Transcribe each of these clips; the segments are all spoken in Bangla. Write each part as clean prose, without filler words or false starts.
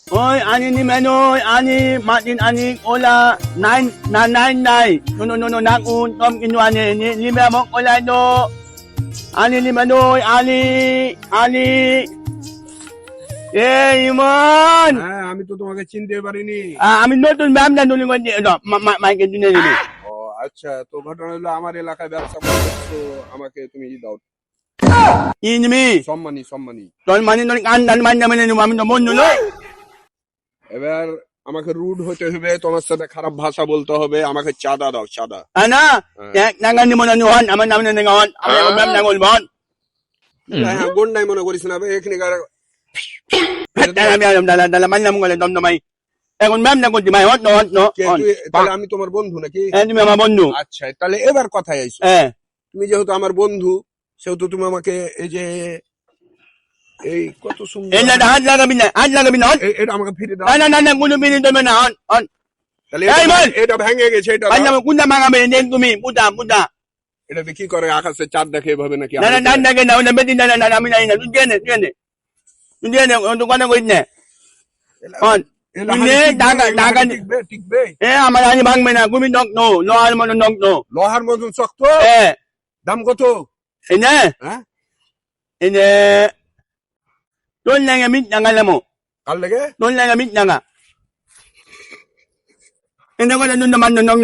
Oy, ani ni Manoy, ani, Martin, ani, Ola, nine. No, nakun, Tom, Kinuani, ni Memok, Ola, no. Ani ni Manoy, ani. ইমন হ্যাঁ, আমি তো তোমাকে চিনতে পারিনি। আমি নতুন ম্যাম না নতুন মাইকে দিনে দিবি ও আচ্ছা, তো ঘটনা হলো আমার এলাকায় ব্যবসা করছো, আমাকে তুমি দাও ইনমি সম্মানী। তোর মানে তোর কান দান মানে মানে আমি তো মন নলো এবার আমাকে রুড হতে হবে, তোমার সাথে খারাপ ভাষা বলতে হবে, আমাকে চাঁদা দাও, চাঁদা। ana এক নাগানি মনে নুহান আমার নাম নেই গাওয়ান আমি ম্যাম না বলবন হ্যাঁ, গন্ডাই মনে করিস না এখানে। আমি দালা মানে নাম গলে দম দমাই এখন ম্যাম না করতে ভাই হট নো তাহলে আমি তোমার বন্ধু নাকি? তুমি আমার বন্ধু আচ্ছা, তাহলে এবার কথায় আইসো। হ্যাঁ তুমি যেহেতু আমার বন্ধু, সেহেতু তুমি আমাকে এই যে এই কত সুন্দর হাত লাগাবি না এটা আমাকে ফিরে দাও। না কোনো বিনি দেবে না অন তাহলে এই বল। এটা ভেঙে গেছে, এটা ভাই নাম কোনটা মাগাবে দেন তুমি পুতা এটা কি করে আকাশে চাঁদ দেখে এভাবে নাকি? না ওটা বেদি না আমি নাই না তুই দিয়ে নে দোকানে কই নে অন টিকবে? আমার আনি ভাঙবে না তুমি নক নো লোহার মতো নক নো লোহার মতন শক্ত। দাম কত? এনে হ্যাঁ, এনে তোর লাগে মিট নাগালে মো কাল লেগে তোর লাগে মিট নাগা এনে করে নুন মান নং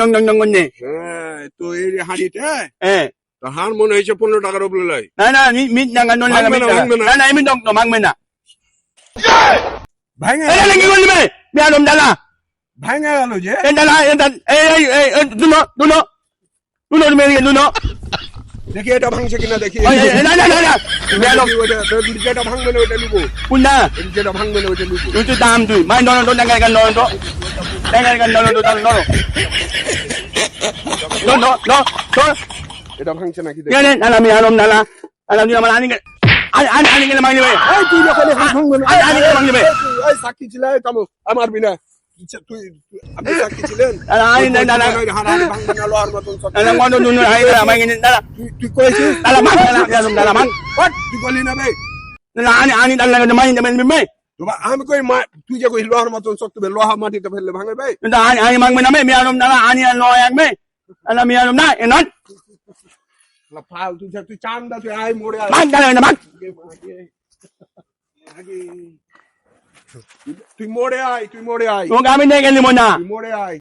নে হ্যাঁ, তো এই হাঁড়িটা হ্যাঁ তো হার মনে হয়েছে 15 টাকার উপরে লাই। না মিট নাগা নুন লাগা মিট না আমি নক নো ভাঙবে না ভাঙে এনে কি করলি বে বিয়াদম দালা ভাঙে গেল যে। দালা এই দুনো মেরে দুনো দেখি এটা ভাঙছে কিনা দেখি। না বিয়াদম যেটা ভাঙবে না ওটা নিবো, কুন্না যেটা ভাঙবে না ওটা নিবো। তুই দাম তুই মাই নন ডাঙ্গাই গান নন no এটা ভাঙছে নাকি দেখি। Yan alam niya alam niyo naman ani ka lamang niyo এই তুই যখন হাত ভাঙবে না, ani ka lamang niyo এই সাক্ষী ছিল, এই থামো, আমার বিনা তুই আপনি সাক্ষী ছিলেন। ani হাড় ভাঙবে না, লোহার মতন শক্ত। alam mo nun ay may ganyan তুই কইছিস? dalamang তুই বলি না ভাই, ani talaga naman may আমি কই তুই যে কই লোহার মতন শক্ত, লোহা মাটিতে ফেললে ভাঙে ভাই। ani mang may namin alam na ani ang loyang may alam niyo alam na enon ফাল তুই চান্দা, তুই আয় মোড়ে আয়। mag talaga naman তুই মোড়ে আয়, kung kami na mo na তুই মোড়ে আয়।